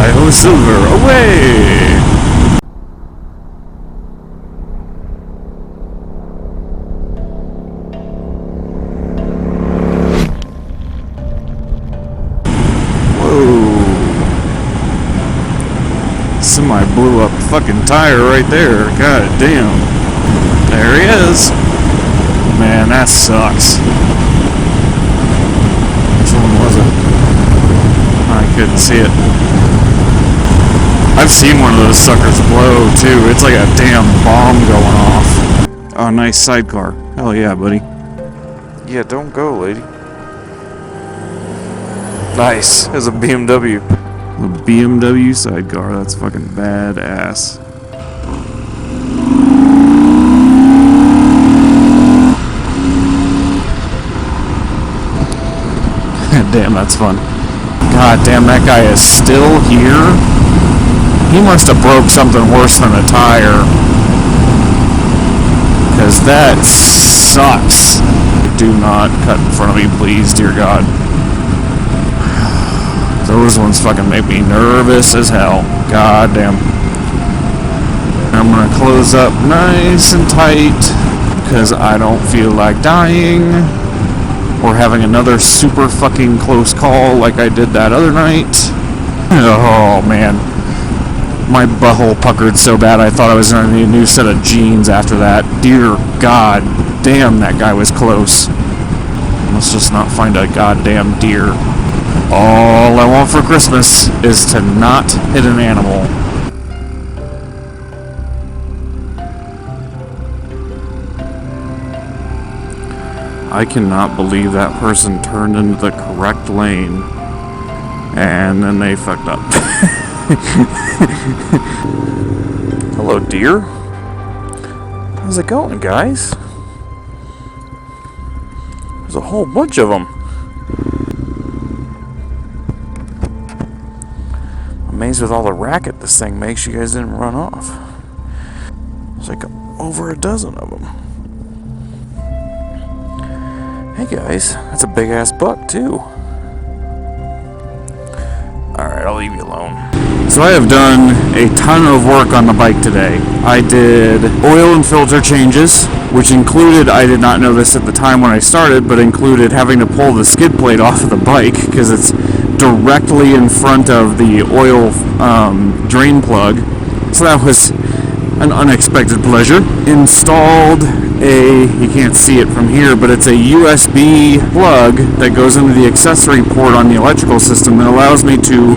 Hi-ho Silver, away! Semi blew up fucking tire right there. God damn. There he is. Man, that sucks. Which one was it? I couldn't see it. I've seen one of those suckers blow too. It's like a damn bomb going off. Oh, nice sidecar. Hell yeah, buddy. Yeah, don't go, lady. Nice. There's a BMW. A BMW sidecar, that's fucking badass. Damn, that's fun. God damn, that guy is still here? He must have broke something worse than a tire. Because that sucks. Do not cut in front of me, please, dear God. Those ones fucking make me nervous as hell. God damn. I'm gonna close up nice and tight because I don't feel like dying or having another super fucking close call like I did that other night. Oh man. My butthole puckered so bad I thought I was gonna need a new set of jeans after that. Dear God. Damn, that guy was close. Let's just not find a goddamn deer. All I want for Christmas is to not hit an animal. I cannot believe that person turned into the correct lane and then they fucked up. Hello, deer. How's it going, guys? There's a whole bunch of them. Amazed with all the racket this thing makes, you guys didn't run off. There's like over a dozen of them. Hey guys, that's a big ass buck too. Alright, I'll leave you alone. So I have done a ton of work on the bike today. I did oil and filter changes, which included, I did not know this at the time when I started, but included having to pull the skid plate off of the bike because it's directly in front of the oil drain plug. So that was an unexpected pleasure. Installed you can't see it from here, but it's a USB plug that goes into the accessory port on the electrical system that allows me to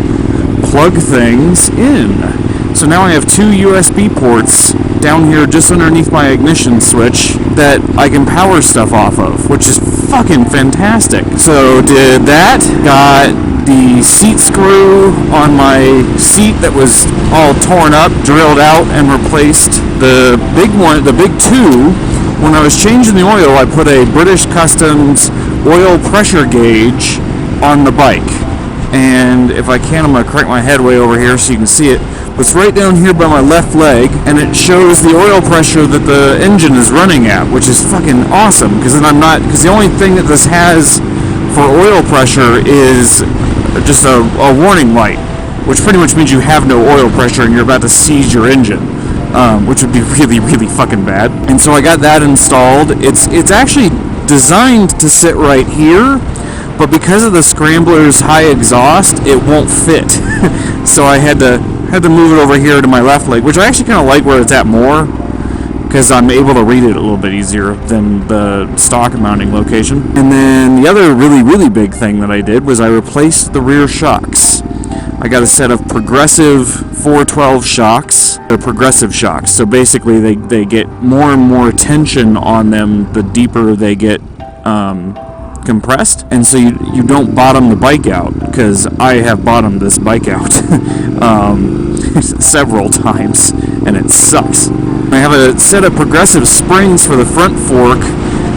plug things in. So now I have two USB ports down here just underneath my ignition switch that I can power stuff off of, which is fucking fantastic. So did that, got the seat screw on my seat that was all torn up, drilled out and replaced the big one, the big two. When I was changing the oil, I put a British Customs oil pressure gauge on the bike. And if I can, I'm going to crank my head way over here so you can see it. It's right down here by my left leg, and it shows the oil pressure that the engine is running at, which is fucking awesome, because the only thing that this has for oil pressure is just a warning light, which pretty much means you have no oil pressure and you're about to seize your engine, which would be really, really fucking bad. And so I got that installed. It's actually designed to sit right here, but because of the Scrambler's high exhaust, it won't fit. So I had to move it over here to my left leg, which I actually kind of like where it's at more, because I'm able to read it a little bit easier than the stock mounting location. And then the other really, really big thing that I did was I replaced the rear shocks. I got a set of progressive 412 shocks. They're progressive shocks, so basically they get more and more tension on them the deeper they get compressed, and so you don't bottom the bike out, because I have bottomed this bike out several times and it sucks. I have a set of progressive springs for the front fork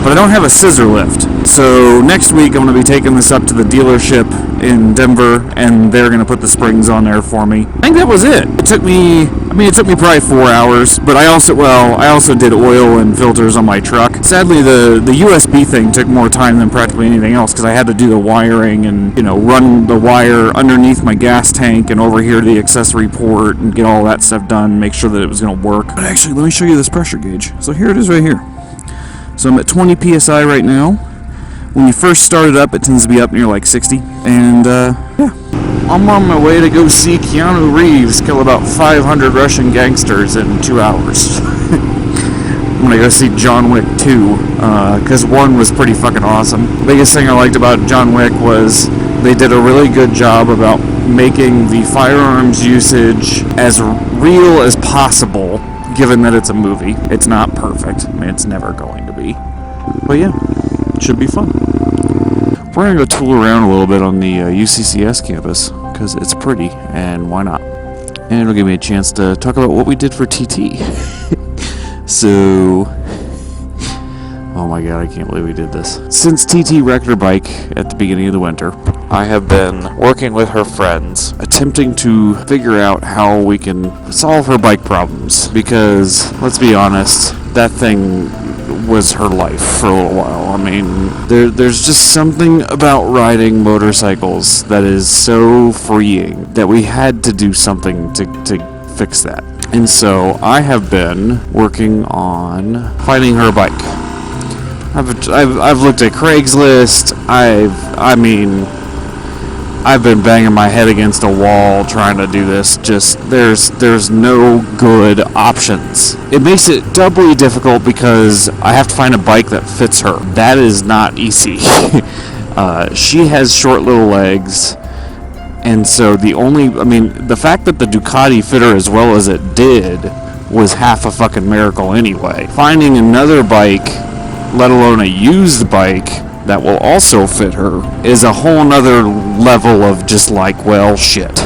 but I don't have a scissor lift. So next week I'm going to be taking this up to the dealership in Denver, and they're going to put the springs on there for me. I think that was it. It took me probably 4 hours, but I also did oil and filters on my truck. Sadly, the USB thing took more time than practically anything else, because I had to do the wiring and, run the wire underneath my gas tank and over here to the accessory port and get all that stuff done, make sure that it was going to work. But actually, let me show you this pressure gauge. So here it is right here. So I'm at 20 PSI right now. When you first start it up, it tends to be up near like 60. And, yeah. I'm on my way to go see Keanu Reeves kill about 500 Russian gangsters in 2 hours. I'm gonna go see John Wick 2, because 1 was pretty fucking awesome. The biggest thing I liked about John Wick was they did a really good job about making the firearms usage as real as possible, given that it's a movie. It's not perfect. I mean, it's never going to be. But yeah, it should be fun. We're going to go tool around a little bit on the UCCS campus, because it's pretty, and why not? And it'll give me a chance to talk about what we did for TT. So, oh my god, I can't believe we did this. Since TT wrecked her bike at the beginning of the winter, I have been working with her friends, attempting to figure out how we can solve her bike problems, because, let's be honest, that thing was her life for a little while. I mean, there's just something about riding motorcycles that is so freeing that we had to do something to fix that. And so I have been working on finding her a bike. I've looked at Craigslist. I've been banging my head against a wall trying to do this. Just there's no good options. It makes it doubly difficult because I have to find a bike that fits her. That is not easy. She has short little legs, and so the fact that the Ducati fit her as well as it did was half a fucking miracle anyway. Finding another bike, let alone a used bike, that will also fit her is a whole nother level of just like, well, shit.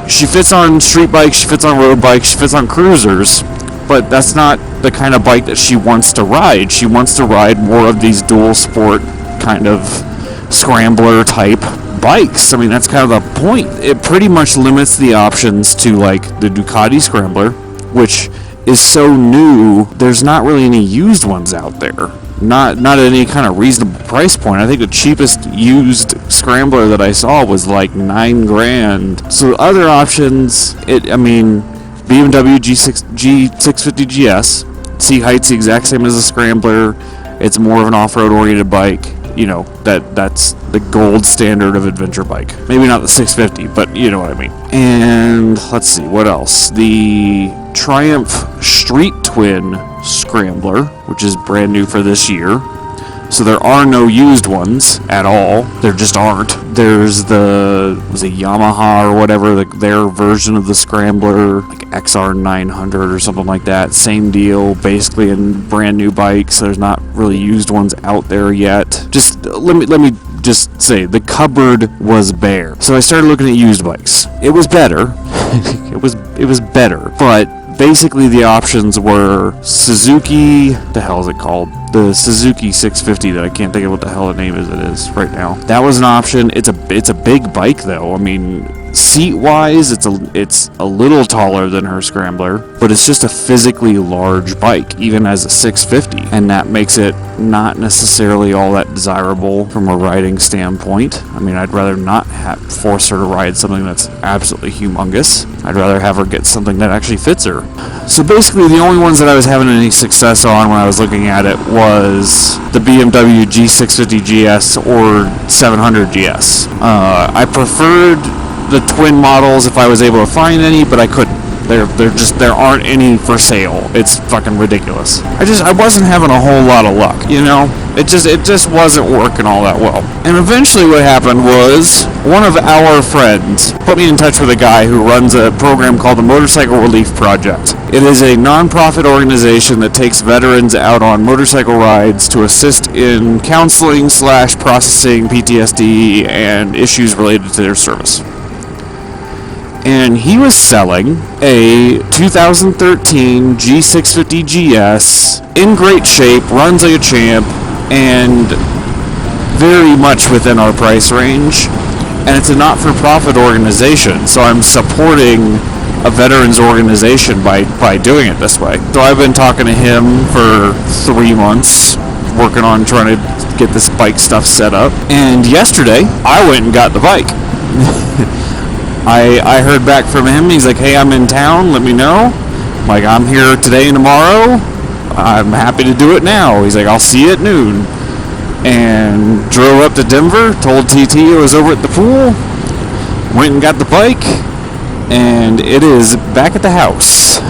She fits on street bikes, she fits on road bikes, she fits on cruisers, but that's not the kind of bike that she wants to ride. She wants to ride more of these dual sport kind of scrambler type bikes. I mean, that's kind of the point. It pretty much limits the options to like the Ducati Scrambler, which is so new, there's not really any used ones out there. Not at any kind of reasonable price point. I think the cheapest used Scrambler that I saw was like $9,000. So other options, BMW G650 GS. Seat height's the exact same as a Scrambler. It's more of an off-road oriented bike. That's the gold standard of adventure bike. Maybe not the 650, but you know what I mean. And let's see, what else? The Triumph Street Twin Scrambler, which is brand new for this year. So there are no used ones at all. There just aren't. There's the Yamaha or whatever, their version of the Scrambler, like XR900 or something like that. Same deal, basically in brand new bikes. There's not really used ones out there yet. Just let me just say the cupboard was bare. So I started looking at used bikes. It was better. it was better, but basically the options were Suzuki, the hell is it called? The Suzuki 650 that I can't think of what the hell the name is right now. That was an option. It's a big bike though. I mean, seat-wise, it's a little taller than her Scrambler, but it's just a physically large bike, even as a 650, and that makes it not necessarily all that desirable from a riding standpoint. I mean, I'd rather not force her to ride something that's absolutely humongous. I'd rather have her get something that actually fits her. So basically, the only ones that I was having any success on when I was looking at it was the BMW G650 GS or 700 GS. I preferred the twin models if I was able to find any, but I couldn't. There aren't any for sale. It's fucking ridiculous. I wasn't having a whole lot of luck, It just wasn't working all that well. And eventually what happened was one of our friends put me in touch with a guy who runs a program called the Motorcycle Relief Project. It is a non-profit organization that takes veterans out on motorcycle rides to assist in counseling / processing PTSD and issues related to their service. and he was selling a 2013 G650 GS in great shape, runs like a champ, and very much within our price range. And it's a not-for-profit organization, so I'm supporting a veterans organization by doing it this way. So I've been talking to him for 3 months, working on trying to get this bike stuff set up. And yesterday, I went and got the bike. I heard back from him. He's like, hey, I'm in town, let me know. I'm like, I'm here today and tomorrow. I'm happy to do it now. He's like, I'll see you at noon. And drove up to Denver, told TT I was over at the pool, went and got the bike, and it is back at the house.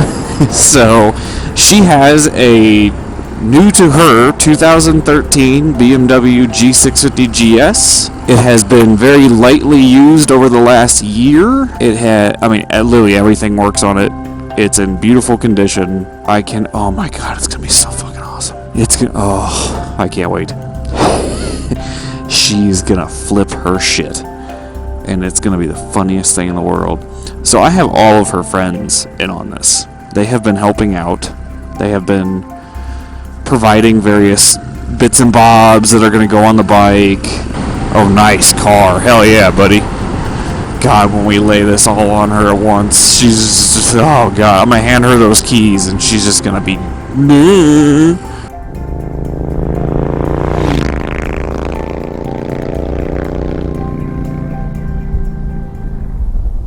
So she has a new to her 2013 BMW G650 GS. It has been very lightly used over the last year. Literally everything works on it. It's in beautiful condition. Oh my god, it's gonna be so fucking awesome. I can't wait. She's gonna flip her shit, and it's gonna be the funniest thing in the world. So I have all of her friends in on this. They have been helping out. They have been providing various bits and bobs that are gonna go on the bike. Oh, nice car. Hell yeah, buddy. God, when we lay this all on her at once, she's just, oh god, I'm gonna hand her those keys and she's just gonna be